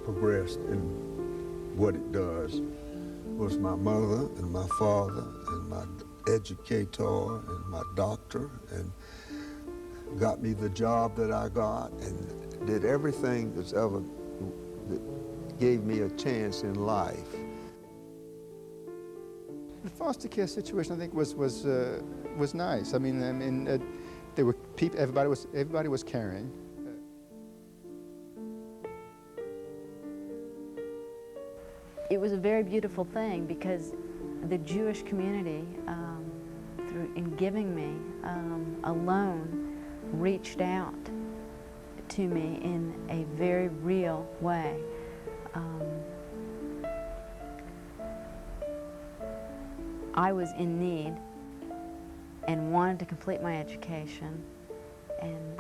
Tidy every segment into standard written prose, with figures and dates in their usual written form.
progressed in what it does was my mother and my father and my educator and my doctor, and got me the job that I got and did everything that gave me a chance in life. The foster care situation, I think, was nice. I mean, there were people. Everybody was caring. It was a very beautiful thing because the Jewish community, in giving me a loan, reached out to me in a very real way. I was in need and wanted to complete my education, and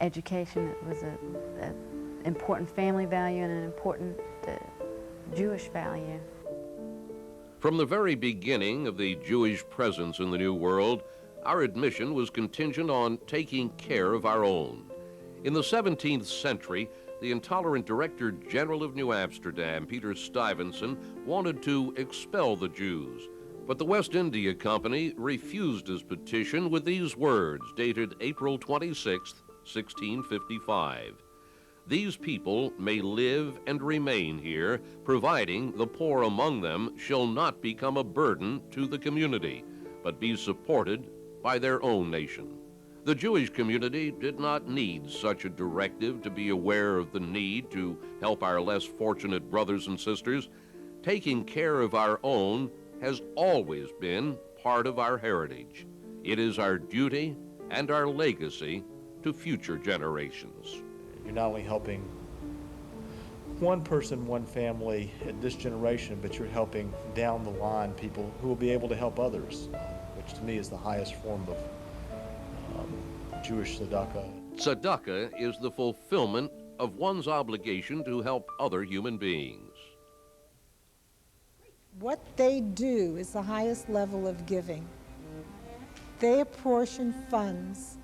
education was an important family value and an important Jewish value. From the very beginning of the Jewish presence in the New World, our admission was contingent on taking care of our own. In the 17th century, the intolerant Director General of New Amsterdam, Peter Stuyvesant, wanted to expel the Jews, but the West India Company refused his petition with these words, dated April 26, 1655. These people may live and remain here, providing the poor among them shall not become a burden to the community, but be supported by their own nation. The Jewish community did not need such a directive to be aware of the need to help our less fortunate brothers and sisters. Taking care of our own has always been part of our heritage. It is our duty and our legacy to future generations. You're not only helping one person, one family in this generation, but you're helping down the line people who will be able to help others, which to me is the highest form of Jewish tzedakah. Tzedakah is the fulfillment of one's obligation to help other human beings. What they do is the highest level of giving. They apportion funds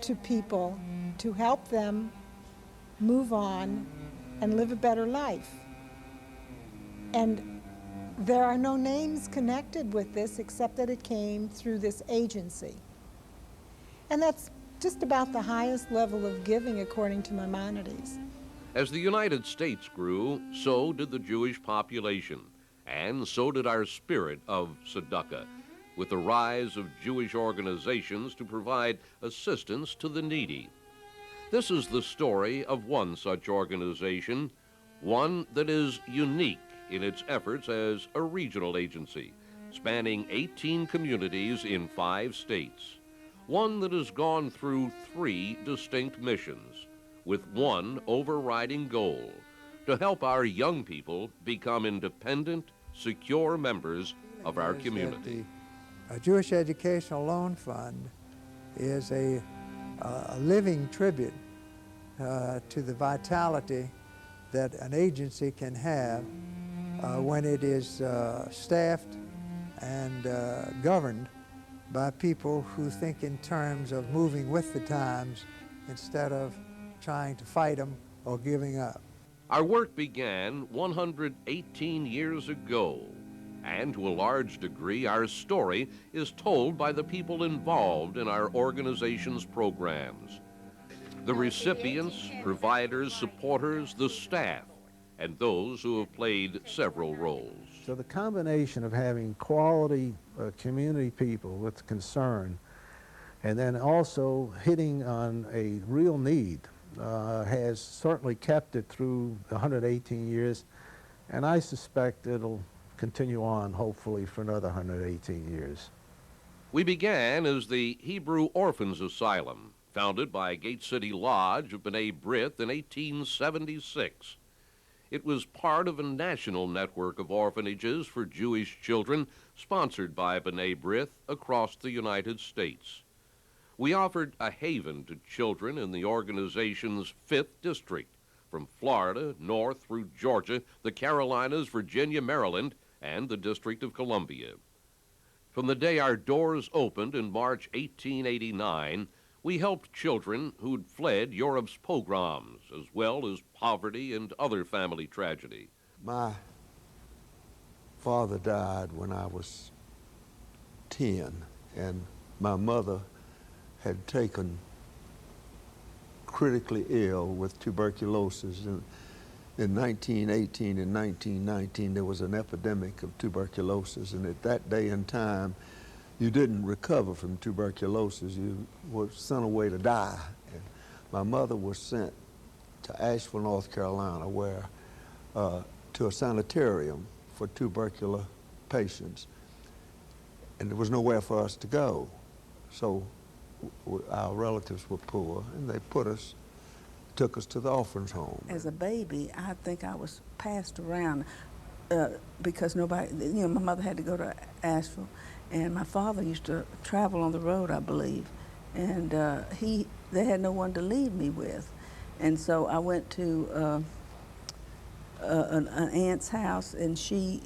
to people to help them move on and live a better life. And there are no names connected with this except that it came through this agency. And that's just about the highest level of giving according to Maimonides. As the United States grew, so did the Jewish population, and so did our spirit of tzedakah, with the rise of Jewish organizations to provide assistance to the needy. This is the story of one such organization, one that is unique in its efforts as a regional agency, spanning 18 communities in 5 states. One that has gone through 3 distinct missions, with one overriding goal: to help our young people become independent, secure members of our community. The Jewish Educational Loan Fund is a living tribute to the vitality that an agency can have when it is staffed and governed by people who think in terms of moving with the times instead of trying to fight them or giving up. Our work began 118 years ago, and to a large degree our story is told by the people involved in our organization's programs. The recipients, providers, supporters, the staff, and those who have played several roles. So the combination of having quality community people with concern and then also hitting on a real need has certainly kept it through 118 years, and I suspect it'll continue on hopefully for another 118 years. We began as the Hebrew Orphans Asylum, founded by Gate City Lodge of B'nai B'rith in 1876. It was part of a national network of orphanages for Jewish children sponsored by B'nai B'rith across the United States. We offered a haven to children in the organization's 5th district, from Florida, north through Georgia, the Carolinas, Virginia, Maryland, and the District of Columbia. From the day our doors opened in March 1889, We helped children who'd fled Europe's pogroms, as well as poverty and other family tragedy. My father died when I was 10, and my mother had taken critically ill with tuberculosis. In 1918 and 1919, there was an epidemic of tuberculosis, and at that day and time, you didn't recover from tuberculosis. You were sent away to die. And my mother was sent to Asheville, North Carolina, where to a sanitarium for tubercular patients, and there was nowhere for us to go. So our relatives were poor, and they took us to the orphans' home. As a baby, I think I was passed around because nobody, my mother had to go to Asheville, and my father used to travel on the road, I believe, and they had no one to leave me with, and so I went to an aunt's house, and she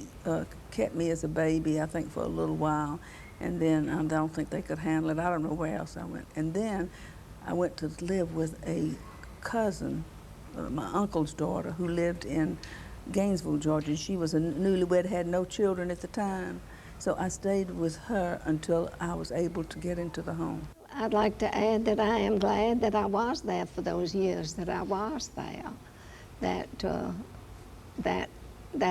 kept me as a baby, I think, for a little while, and then I don't think they could handle it. I don't know where else I went, and then I went to live with a cousin, my uncle's daughter, who lived in Gainesville, Georgia. She was a newlywed, had no children at the time. So I stayed with her until I was able to get into the home. I'd like to add that I am glad that I was there for those years that I was there. That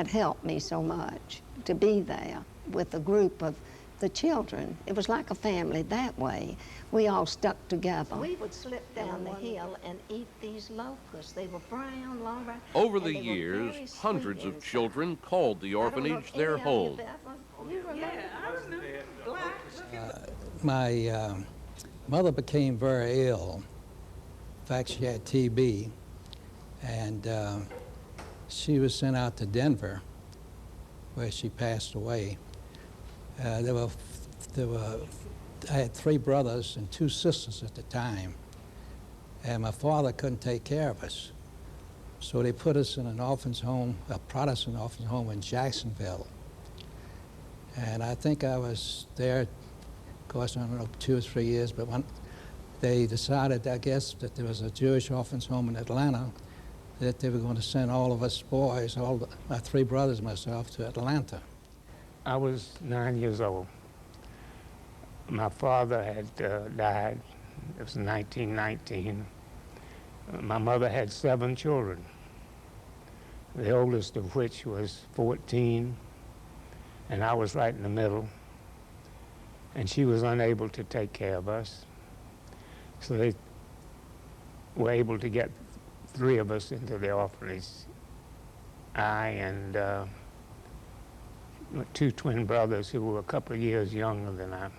helped me so much to be there with a group of the children. It was like a family that way. We all stuck together. We would slip down the hill and eat these locusts. They were brown, long, brown. Over the years, hundreds of children called the orphanage their home. My mother became very ill. In fact, she had TB, and she was sent out to Denver, where she passed away. I had 3 brothers and 2 sisters at the time, and my father couldn't take care of us. So they put us in an orphan's home, a Protestant orphan's home in Jacksonville. And I think I was there, of course, I don't know, 2 or 3 years, but when they decided, I guess, that there was a Jewish orphan's home in Atlanta, that they were going to send all of us boys, my 3 brothers and myself, to Atlanta. I was 9 years old. My father had died. It was 1919. My mother had 7 children, the oldest of which was 14, and I was right in the middle. And she was unable to take care of us. So they were able to get 3 of us into the orphanage. I and 2 twin brothers who were a couple of years younger than I.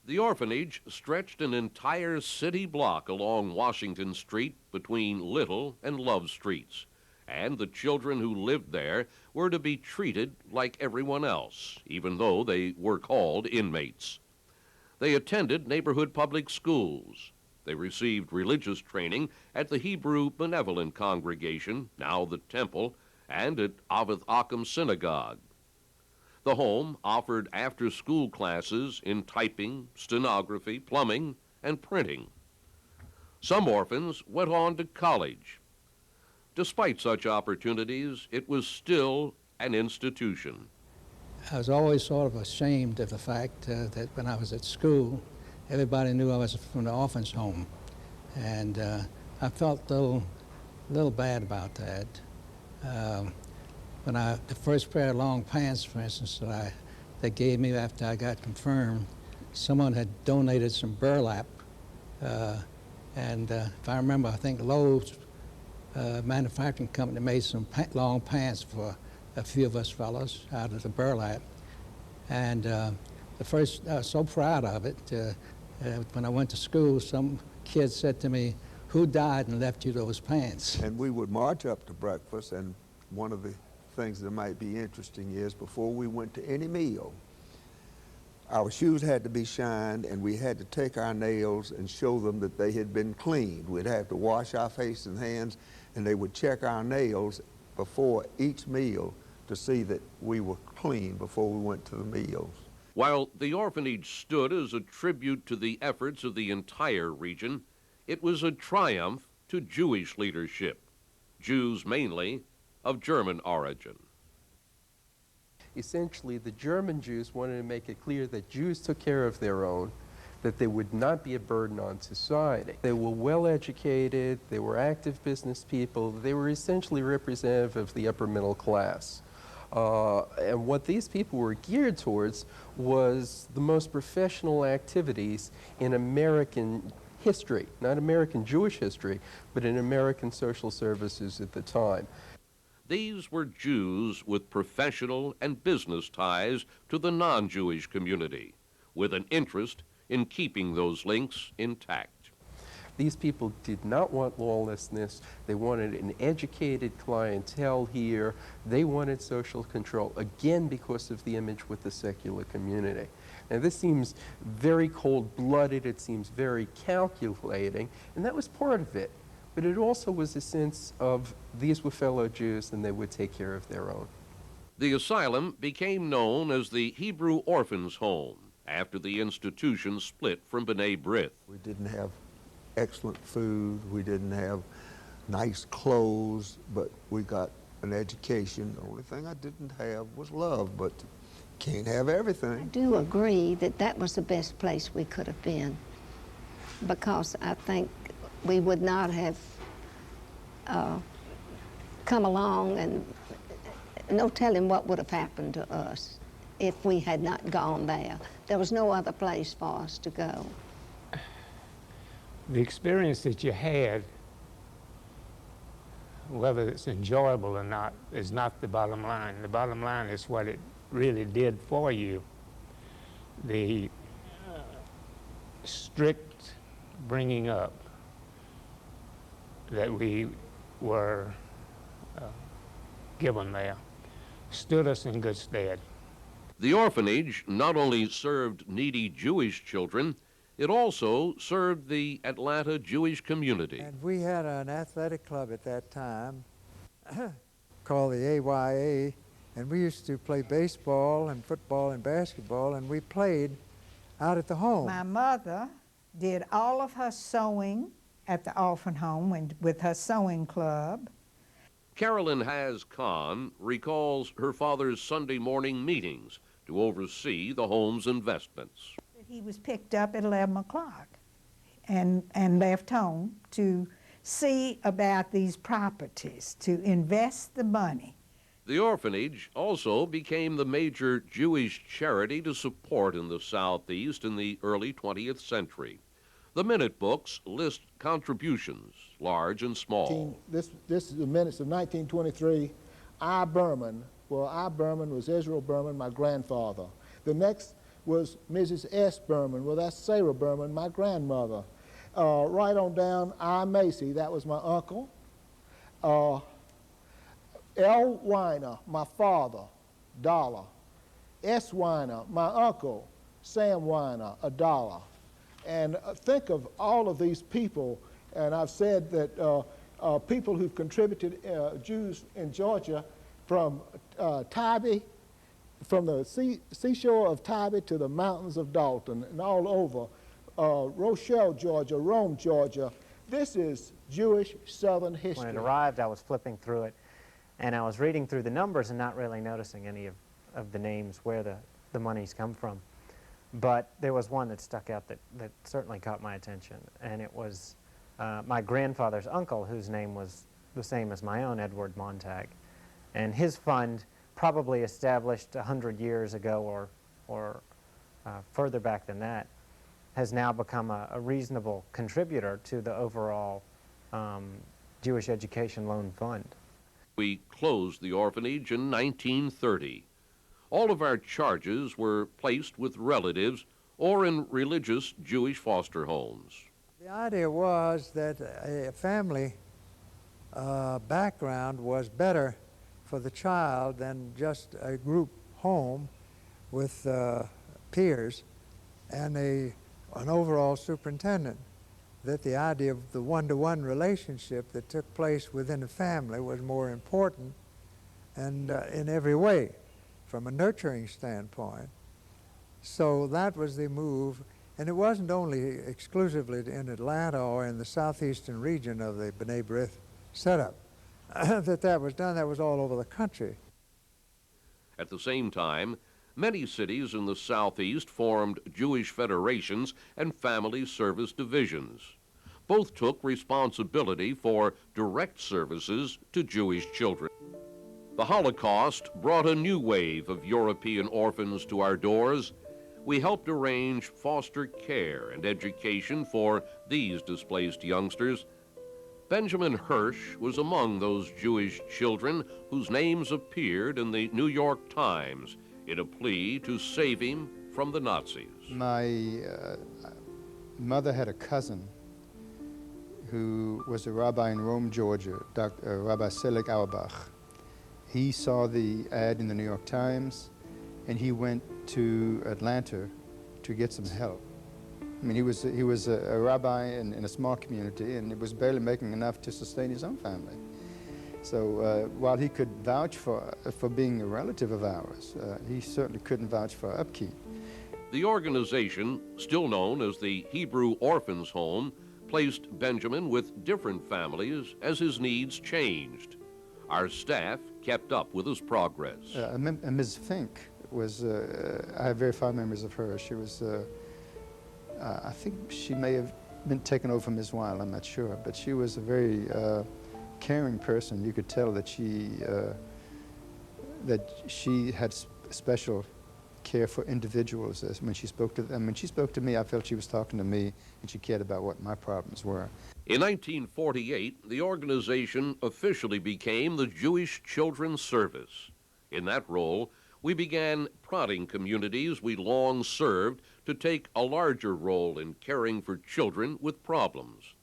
The orphanage stretched an entire city block along Washington Street between Little and Love Streets, and the children who lived there were to be treated like everyone else, even though they were called inmates. They attended neighborhood public schools. They received religious training at the Hebrew Benevolent Congregation, now the Temple, and at Avith Achim Synagogue. The home offered after-school classes in typing, stenography, plumbing, and printing. Some orphans went on to college. Despite such opportunities, it was still an institution. I was always sort of ashamed of the fact that when I was at school, everybody knew I was from the orphan's home. And I felt a little bad about that. The first pair of long pants, for instance, that they gave me after I got confirmed, someone had donated some burlap. And if I remember, I think Lowe's manufacturing company made some long pants for a few of us fellows out of the burlap. And I was so proud of it. When I went to school, some kid said to me, "Who died and left you those pants?" And we would march up to breakfast, and one of the things that might be interesting is before we went to any meal, our shoes had to be shined, and we had to take our nails and show them that they had been cleaned. We'd have to wash our face and hands, and they would check our nails before each meal to see that we were clean before we went to the meals. While the orphanage stood as a tribute to the efforts of the entire region, it was a triumph to Jewish leadership, Jews mainly of German origin. Essentially, the German Jews wanted to make it clear that Jews took care of their own, that they would not be a burden on society. They were well educated, they were active business people, they were essentially representative of the upper middle class. And what these people were geared towards was the most professional activities in American history, not American Jewish history, but in American social services at the time. These were Jews with professional and business ties to the non-Jewish community, with an interest in keeping those links intact. These people did not want lawlessness. They wanted an educated clientele here. They wanted social control, again because of the image with the secular community. Now this seems very cold-blooded, it seems very calculating, and that was part of it. But it also was a sense of these were fellow Jews and they would take care of their own. The asylum became known as the Hebrew Orphans' Home after the institution split from B'nai B'rith. We didn't have excellent food, we didn't have nice clothes, but we got an education. The only thing I didn't have was love, but can't have everything. I do agree that that was the best place we could have been, because I think we would not have come along, and no telling what would have happened to us if we had not gone there. There was no other place for us to go. The experience that you had, whether it's enjoyable or not, is not the bottom line. The bottom line is what it really did for you. The strict bringing up that we were given there stood us in good stead. The orphanage not only served needy Jewish children, it also served the Atlanta Jewish community. And we had an athletic club at that time called the AYA, and we used to play baseball and football and basketball, and we played out at the home. My mother did all of her sewing at the orphan home with her sewing club. Carolyn Has Khan recalls her father's Sunday morning meetings to oversee the home's investments. He was picked up at 11 o'clock and left home to see about these properties, to invest the money. The orphanage also became the major Jewish charity to support in the Southeast in the early 20th century. The minute books list contributions, large and small. This is the minutes of 1923. I. Berman. Well, I. Berman was Israel Berman, my grandfather. The next was Mrs. S. Berman. Well, that's Sarah Berman, my grandmother. Right on down, I. Macy, that was my uncle. L. Weiner, my father, $1. S. Weiner, my uncle, Sam Weiner, $1. And think of all of these people, and I've said that people who've contributed, Jews in Georgia, from Tybee, from the seashore of Tybee to the mountains of Dalton and all over, Rochelle, Georgia, Rome, Georgia. This is Jewish Southern history. When it arrived, I was flipping through it, and I was reading through the numbers and not really noticing any of the names, where the monies come from. But there was one that stuck out that certainly caught my attention, and it was my grandfather's uncle, whose name was the same as my own, Edward Montag. And his fund, probably established 100 years ago or further back than that, has now become a reasonable contributor to the overall Jewish Education Loan Fund. We closed the orphanage in 1930. All of our charges were placed with relatives or in religious Jewish foster homes. The idea was that a family background was better for the child than just a group home with peers and an overall superintendent. That the idea of the one-to-one relationship that took place within a family was more important and in every way from a nurturing standpoint. So that was the move. And it wasn't only exclusively in Atlanta or in the southeastern region of the B'nai B'rith setup that was done. That was all over the country. At the same time, many cities in the Southeast formed Jewish federations and family service divisions. Both took responsibility for direct services to Jewish children. The Holocaust brought a new wave of European orphans to our doors. We helped arrange foster care and education for these displaced youngsters. Benjamin Hirsch was among those Jewish children whose names appeared in the New York Times in a plea to save him from the Nazis. My mother had a cousin who was a rabbi in Rome, Georgia, Rabbi Selig Auerbach. He saw the ad in the New York Times, and he went to Atlanta to get some help. I mean, he was a rabbi in a small community, and he was barely making enough to sustain his own family. So while he could vouch for being a relative of ours, he certainly couldn't vouch for upkeep. The organization, still known as the Hebrew Orphans Home, placed Benjamin with different families as his needs changed. Our staff kept up with his progress. Ms. Fink was, I have very fond memories of her. She was, I think she may have been taken over from Ms. Weil, I'm not sure, but she was a very caring person. You could tell that she had special care for individuals. When she spoke to them, when she spoke to me, I felt she was talking to me, and she cared about what my problems were. In 1948, the organization officially became the Jewish Children's Service. In that role, we began prodding communities we long served to take a larger role in caring for children with problems.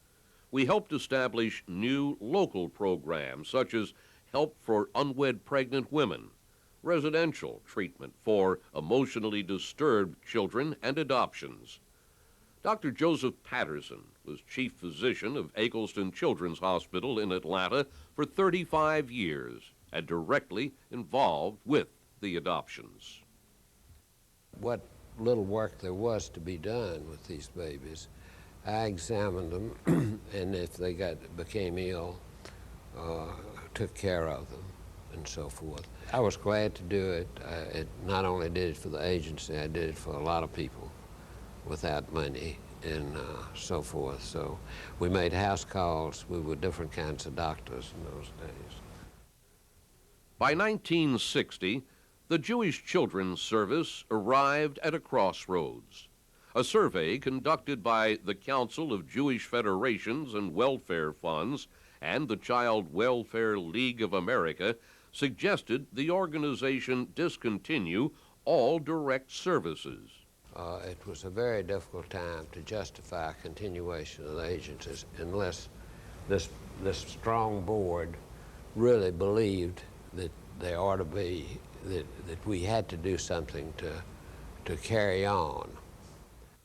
We helped establish new local programs such as help for unwed pregnant women, residential treatment for emotionally disturbed children, and adoptions. Dr. Joseph Patterson was chief physician of Eggleston Children's Hospital in Atlanta for 35 years and directly involved with the adoptions. What little work there was to be done with these babies, I examined them, and if they became ill, took care of them, and so forth. I was glad to do it. It not only did it for the agency, I did it for a lot of people without money and so forth. So we made house calls. We were different kinds of doctors in those days. By 1960, the Jewish Children's Service arrived at a crossroads. A survey conducted by the Council of Jewish Federations and Welfare Funds and the Child Welfare League of America suggested the organization discontinue all direct services. It was a very difficult time to justify continuation of the agencies unless this strong board really believed that there ought to be, that we had to do something to carry on.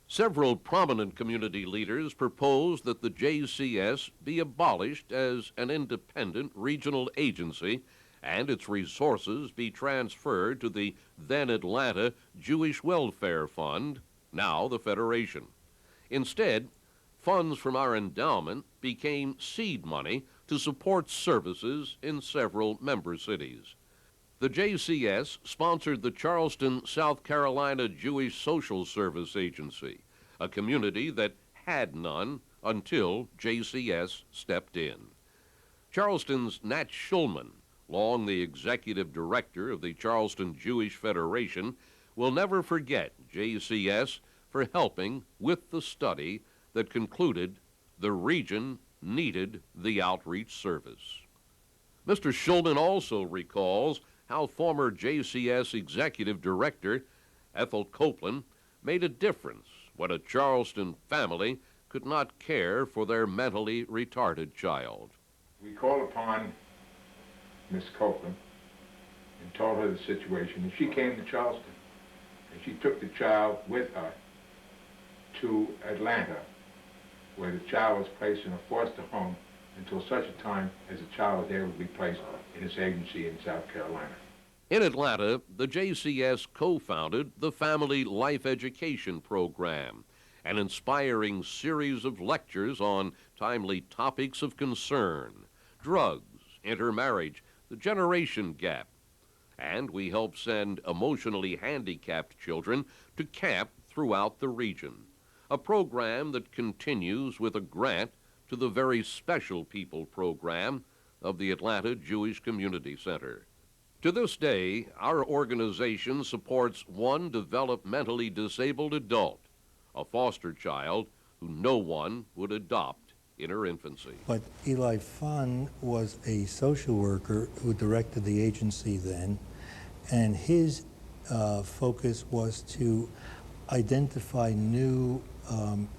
Several prominent community leaders proposed that the JCS be abolished as an independent regional agency and its resources be transferred to the then Atlanta Jewish Welfare Fund, now the Federation. Instead, funds from our endowment became seed money to support services in several member cities. The JCS sponsored the Charleston, South Carolina Jewish Social Service Agency, a community that had none until JCS stepped in. Charleston's Nat Schulman, long the executive director of the Charleston Jewish Federation, will never forget JCS for helping with the study that concluded the region needed the outreach service. Mr. Schulman also recalls how former JCS executive director Ethel Copeland made a difference when a Charleston family could not care for their mentally retarded child. We called upon Miss Copeland and told her the situation, and she came to Charleston, and she took the child with her to Atlanta, where the child was placed in a foster home until such a time as the child was able to be placed in this agency in South Carolina. In Atlanta, the JCS co-founded the Family Life Education Program, an inspiring series of lectures on timely topics of concern: drugs, intermarriage, the generation gap. And we help send emotionally handicapped children to camp throughout the region, a program that continues with a grant to the Very Special People program of the Atlanta Jewish Community Center. To this day, our organization supports one developmentally disabled adult, a foster child who no one would adopt in her infancy. But Eli Fun was a social worker who directed the agency then, and his focus was to identify new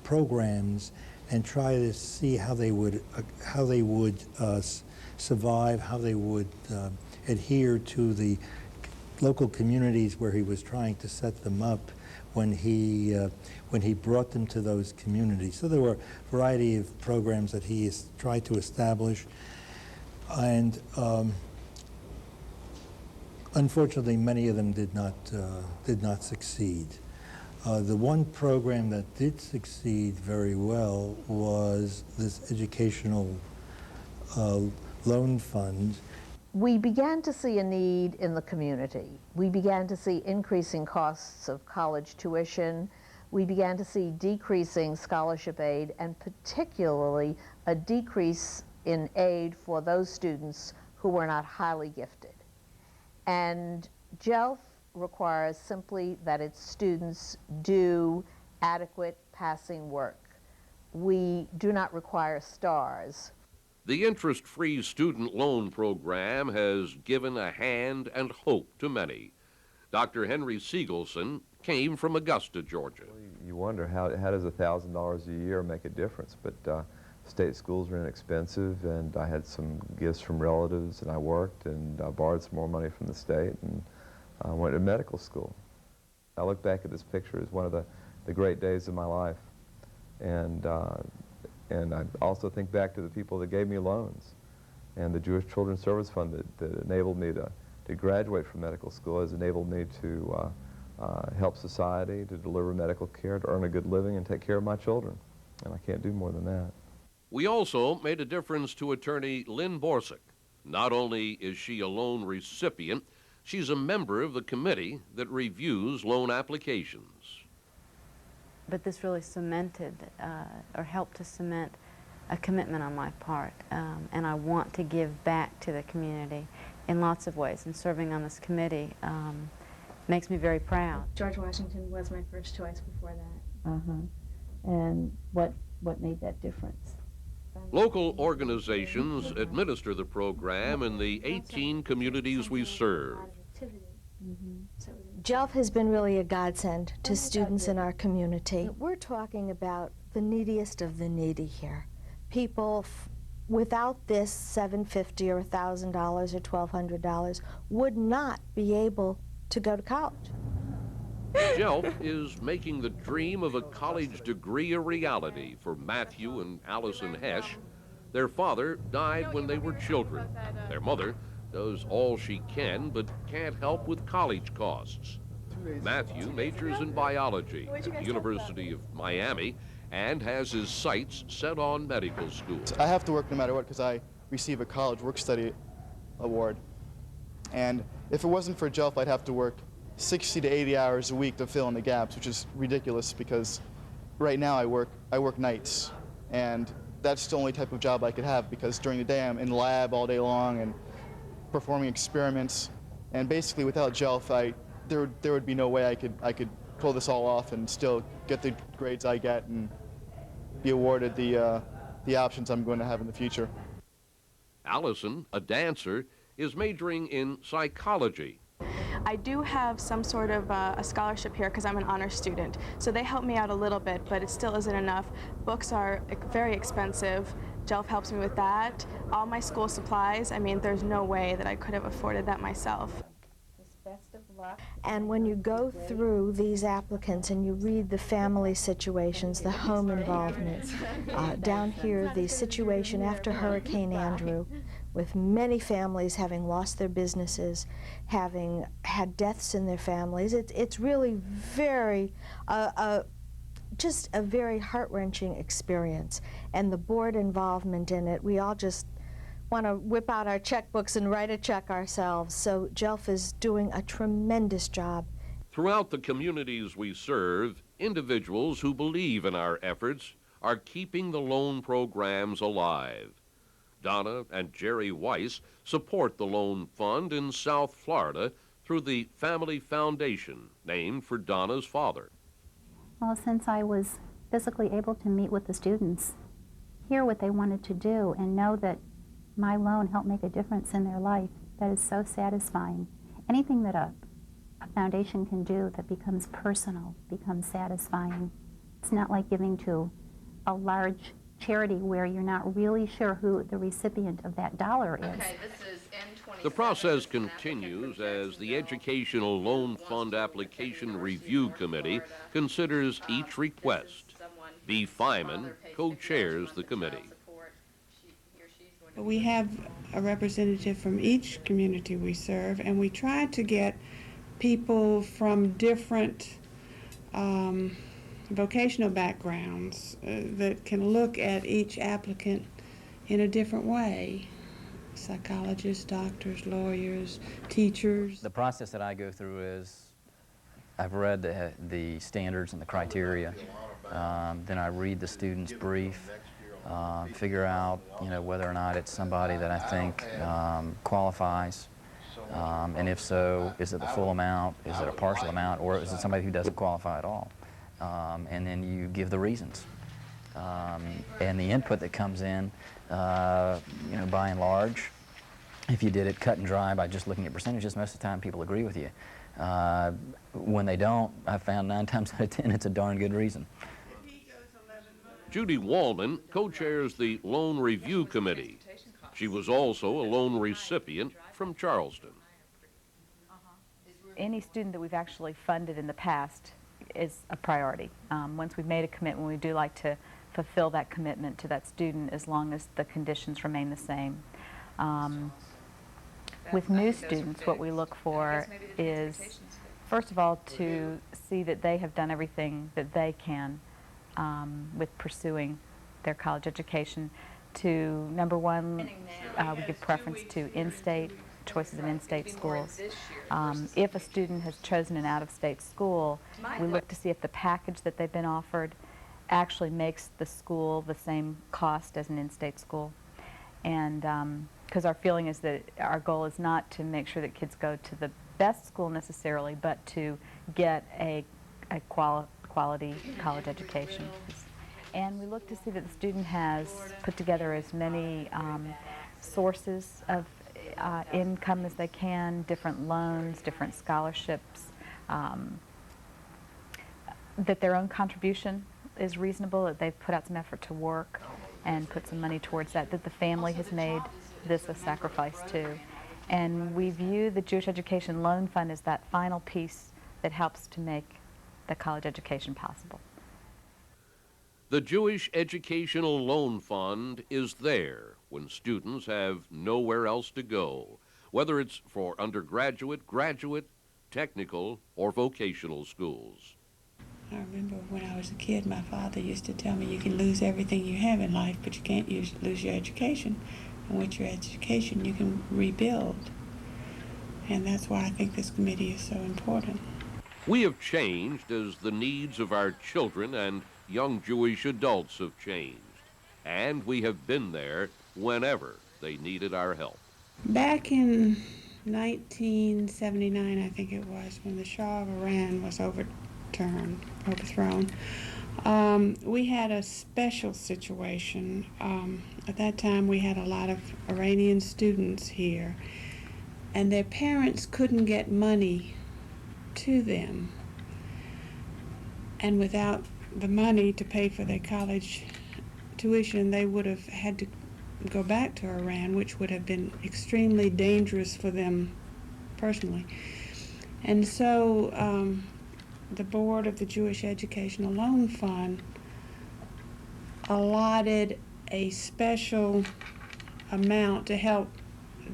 programs and try to see how they would survive, how they would adhere to the local communities where he was trying to set them up when he brought them to those communities. So there were a variety of programs that he tried to establish, and unfortunately many of them did not succeed. The one program that did succeed very well was this educational loan fund. We began to see a need in the community. We began to see increasing costs of college tuition. We began to see decreasing scholarship aid, and particularly a decrease in aid for those students who were not highly gifted. And JELF requires simply that its students do adequate passing work. We do not require stars. The interest-free student loan program has given a hand and hope to many. Dr. Henry Siegelson came from Augusta, Georgia. You wonder how does $1,000 a year make a difference, but state schools are inexpensive, and I had some gifts from relatives, and I worked, and I borrowed some more money from the state, and I went to medical school. I look back at this picture as one of the great days of my life, and I also think back to the people that gave me loans, and the Jewish Children's Service Fund that enabled me to graduate from medical school has enabled me to help society, to deliver medical care, to earn a good living, and take care of my children. And I can't do more than that. We also made a difference to attorney Lynn Borsick. Not only is she a loan recipient, she's a member of the committee that reviews loan applications. But this really cemented, or helped to cement, a commitment on my part. And I want to give back to the community in lots of ways. And serving on this committee makes me very proud. George Washington was my first choice before that. And what made that difference? Local organizations administer the program in the 18 communities we serve. JELF has been really a godsend to students in our community. We're talking about the neediest of the needy here. People without this $750 or $1,000 or $1,200 would not be able to go to college. JELF is making the dream of a college degree a reality for Matthew and Allison Hesch. Their father died when they were children. Their mother does all she can, but can't help with college costs. Matthew majors in biology at the University of Miami and has his sights set on medical school. I have to work no matter what because I receive a college work-study award. And if it wasn't for JELF, I'd have to work 60 to 80 hours a week to fill in the gaps, which is ridiculous because right now I work nights. And that's the only type of job I could have because during the day I'm in the lab all day long and performing experiments. And basically without JELF, there would be no way I could pull this all off and still get the grades I get and be awarded the options I'm going to have in the future. Allison, a dancer, is majoring in psychology. I do have some sort of a scholarship here because I'm an honor student. So they help me out a little bit, but it still isn't enough. Books are very expensive. JELF helps me with that. All my school supplies, I mean, there's no way that I could have afforded that myself. And when you go through these applicants and you read the family situations, the home involvement, down here, the situation after Hurricane Andrew, with many families having lost their businesses, having had deaths in their families. It's really very, just a very heart-wrenching experience. And the board involvement in it, we all just want to whip out our checkbooks and write a check ourselves. So JELF is doing a tremendous job. Throughout the communities we serve, individuals who believe in our efforts are keeping the loan programs alive. Donna and Jerry Weiss support the loan fund in South Florida through the Family Foundation, named for Donna's father. Well, since I was physically able to meet with the students, hear what they wanted to do, and know that my loan helped make a difference in their life, that is so satisfying. Anything that a foundation can do that becomes personal, becomes satisfying. It's not like giving to a large charity where you're not really sure who the recipient of that dollar is. Okay, this is N27. The process continues as the Educational Loan Fund Application Review Committee considers each request. B. Feynman co-chairs the committee. We have a representative from each community we serve, and we try to get people from different vocational backgrounds that can look at each applicant in a different way. Psychologists, doctors, lawyers, teachers. The process that I go through is I've read the standards and the criteria. Then I read the student's brief, figure out whether or not it's somebody that I think qualifies. And if so, is it the full amount, is it a partial amount, or is it somebody who doesn't qualify at all? And then you give the reasons. And the input that comes in, by and large, if you did it cut and dry by just looking at percentages, most of the time people agree with you. When they don't, I've found 9 times out of 10 it's a darn good reason. Judy Wallman co-chairs the Loan Review Committee. She was also a loan recipient from Charleston. Any student that we've actually funded in the past is a priority. Once we've made a commitment, we do like to fulfill that commitment to that student as long as the conditions remain the same. With new students, what we look for is, first of all, to see that they have done everything that they can with pursuing their college education. To number one, we give preference to in-state, choices of in-state schools. If a student has chosen an out-of-state school, we look to see if the package that they've been offered actually makes the school the same cost as an in-state school. And because our feeling is that our goal is not to make sure that kids go to the best school necessarily, but to get a quality college education. And we look to see that the student has put together as many sources of income as they can, different loans, different scholarships, that their own contribution is reasonable, that they've put out some effort to work and put some money towards that, that the family has made this a sacrifice too. And we view the Jewish Education Loan Fund as that final piece that helps to make the college education possible. The Jewish Educational Loan Fund is there when students have nowhere else to go, whether it's for undergraduate, graduate, technical, or vocational schools. I remember when I was a kid, my father used to tell me you can lose everything you have in life, but you can't lose your education. And with your education, you can rebuild. And that's why I think this committee is so important. We have changed as the needs of our children and young Jewish adults have changed. And we have been there whenever they needed our help. Back in 1979, I think it was, when the Shah of Iran was overthrown, we had a special situation. At that time, we had a lot of Iranian students here, and their parents couldn't get money to them. And without the money to pay for their college tuition, they would have had to go back to Iran, which would have been extremely dangerous for them personally. And so the board of the Jewish Educational Loan Fund allotted a special amount to help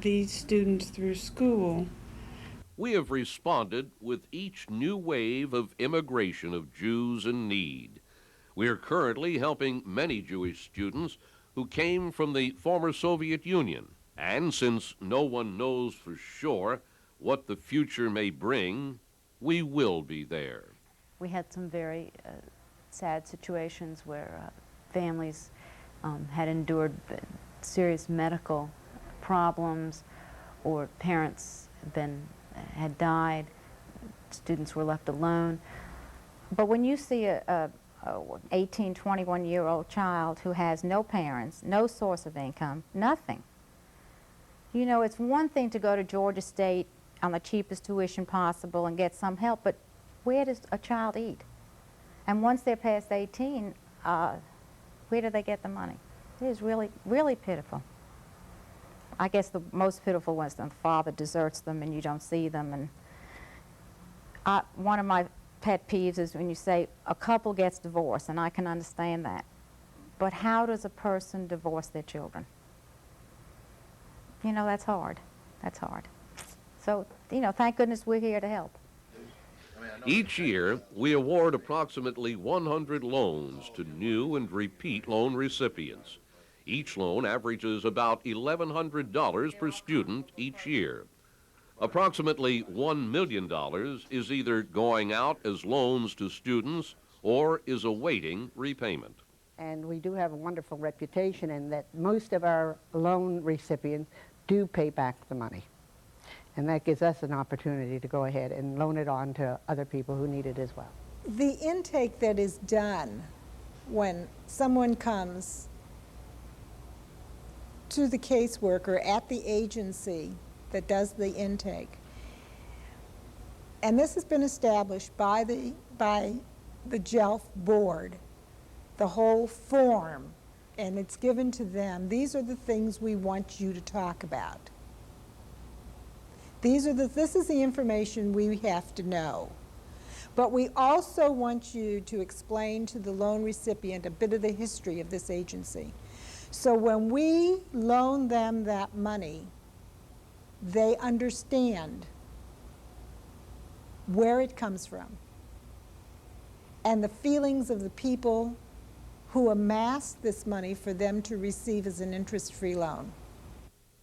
these students through school. We have responded with each new wave of immigration of Jews in need. We are currently helping many Jewish students who came from the former Soviet Union. And since no one knows for sure what the future may bring, we will be there. We had some very sad situations where families had endured serious medical problems, or parents had died, students were left alone. But when you see a 18, 21-year-old child who has no parents, no source of income, nothing, you know, it's one thing to go to Georgia State on the cheapest tuition possible and get some help, but where does a child eat? And once they're past 18, where do they get the money? It is really, really pitiful. I guess the most pitiful was the father deserts them and you don't see them. And one of my pet peeves is when you say a couple gets divorced, and I can understand that. But how does a person divorce their children? You know, that's hard. That's hard. So, you know, thank goodness we're here to help. Each year, we award approximately 100 loans to new and repeat loan recipients. Each loan averages about $1,100 per student each year. Approximately $1 million is either going out as loans to students or is awaiting repayment. And we do have a wonderful reputation in that most of our loan recipients do pay back the money. And that gives us an opportunity to go ahead and loan it on to other people who need it as well. The intake that is done when someone comes to the caseworker at the agency that does the intake, and this has been established by the JELF board, the whole form, and it's given to them. These are the things we want you to talk about. This is the information we have to know. But we also want you to explain to the loan recipient a bit of the history of this agency. So when we loan them that money, they understand where it comes from and the feelings of the people who amassed this money for them to receive as an interest-free loan.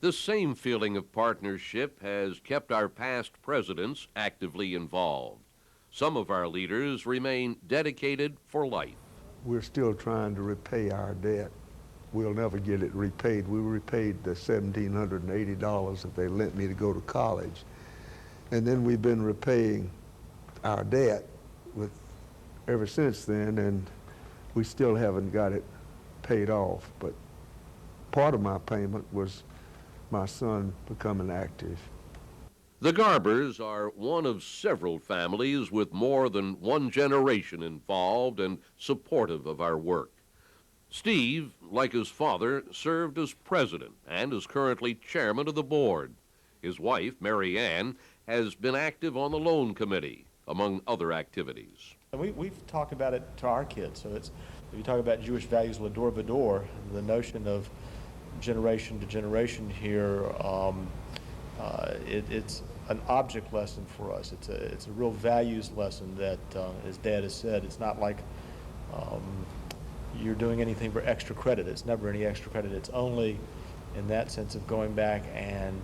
This same feeling of partnership has kept our past presidents actively involved. Some of our leaders remain dedicated for life. We're still trying to repay our debt. We'll never get it repaid. We repaid the $1,780 that they lent me to go to college. And then we've been repaying our debt ever since then, and we still haven't got it paid off. But part of my payment was my son becoming active. The Garbers are one of several families with more than one generation involved and supportive of our work. Steve, like his father, served as president and is currently chairman of the board. His wife, Mary Ann, has been active on the loan committee, among other activities. We've talked about it to our kids. So it's, if you talk about Jewish values, l'dor v'dor, the notion of generation to generation here, it's an object lesson for us. It's a real values lesson that, as Dad has said, it's not like you're doing anything for extra credit. It's never any extra credit. It's only in that sense of going back and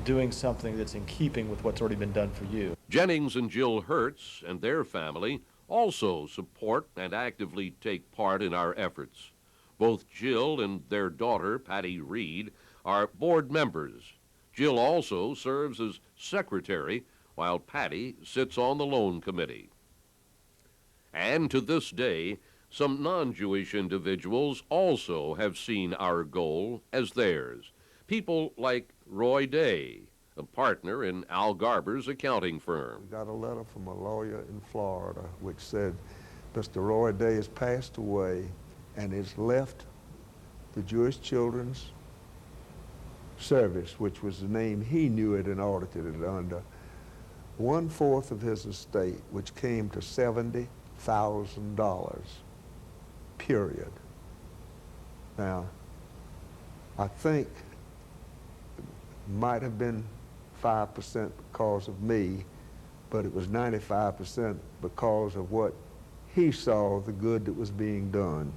doing something that's in keeping with what's already been done for you. Jennings and Jill Hertz and their family also support and actively take part in our efforts. Both Jill and their daughter, Patty Reed, are board members. Jill also serves as secretary, while Patty sits on the loan committee. And to this day, some non-Jewish individuals also have seen our goal as theirs. People like Roy Day, a partner in Al Garber's accounting firm. We got a letter from a lawyer in Florida which said, Mr. Roy Day has passed away and has left the Jewish Children's Service, which was the name he knew it and audited it under, 1/4 of his estate, which came to $70,000, period. Now, I think might have been 5% because of me, but it was 95% because of what he saw, the good that was being done.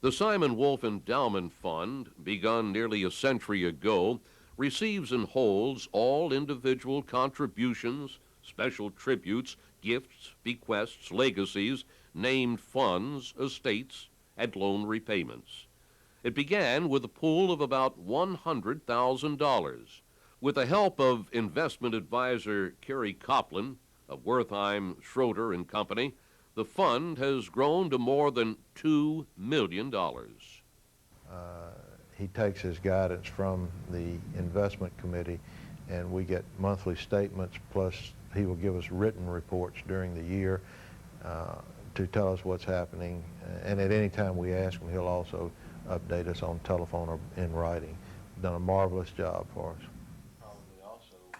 The Simon Wolf Endowment Fund, begun nearly a century ago, receives and holds all individual contributions, special tributes, gifts, bequests, legacies, named funds, estates, and loan repayments. It began with a pool of about $100,000. With the help of investment advisor Kerry Copland of Wertheim, Schroeder and Company, the fund has grown to more than $2 million. He takes his guidance from the investment committee, and we get monthly statements, plus he will give us written reports during the year to tell us what's happening. And at any time we ask him, he'll also update us on telephone or in writing. Done a marvelous job for us.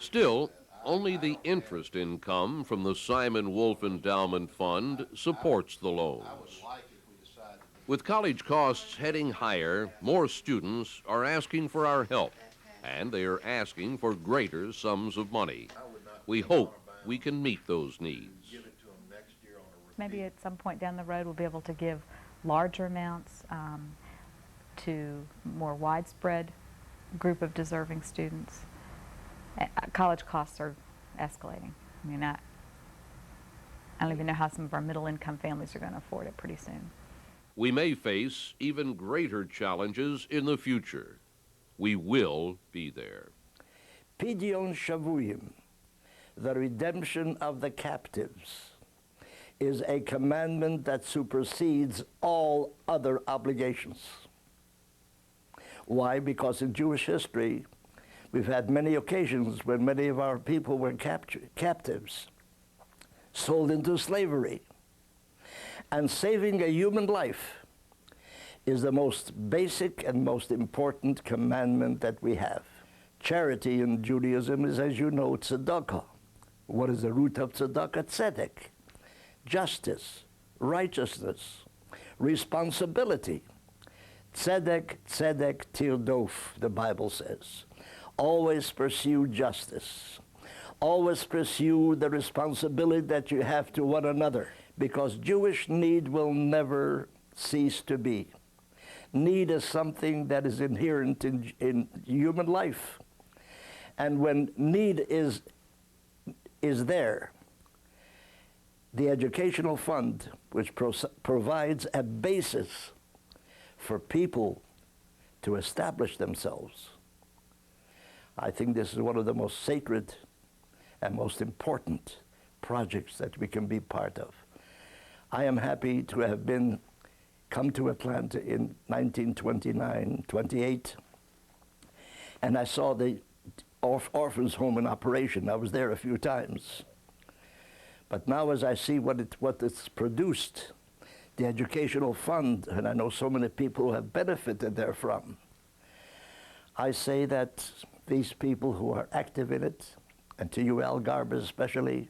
Still, only the interest income from the Simon Wolf Endowment Fund supports the loans. With college costs heading higher, more students are asking for our help, and they are asking for greater sums of money. We hope we can meet those needs. Maybe at some point down the road we'll be able to give larger amounts to more widespread group of deserving students. College costs are escalating. I mean, I don't even know how some of our middle-income families are going to afford it pretty soon. We may face even greater challenges in the future. We will be there. Pidyon Shavuyim, the redemption of the captives, is a commandment that supersedes all other obligations. Why? Because in Jewish history, we've had many occasions when many of our people were captives, sold into slavery. And saving a human life is the most basic and most important commandment that we have. Charity in Judaism is, as you know, tzedakah. What is the root of tzedakah? Tzedek. Justice, righteousness, responsibility. Tzedek, tzedek tirdof, the Bible says. Always pursue justice. Always pursue the responsibility that you have to one another, because Jewish need will never cease to be. Need is something that is inherent in human life. And when need is there, the Educational Fund, which provides a basis for people to establish themselves, I think this is one of the most sacred and most important projects that we can be part of. I am happy to have come to Atlanta in 1929, 28, and I saw the orphans' home in operation. I was there a few times. But now as I see what it's produced, the Educational Fund, and I know so many people who have benefited therefrom, I say that these people who are active in it, and to you, Al Garber especially,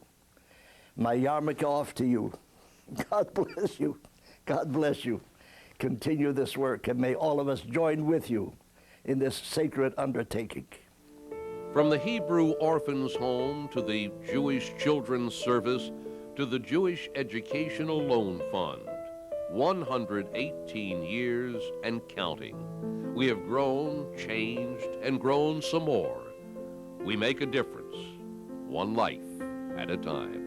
my yarmulke off to you. God bless you. God bless you. Continue this work, and may all of us join with you in this sacred undertaking. From the Hebrew Orphans Home to the Jewish Children's Service to the Jewish Educational Loan Fund, 118 years and counting. We have grown, changed, and grown some more. We make a difference, one life at a time.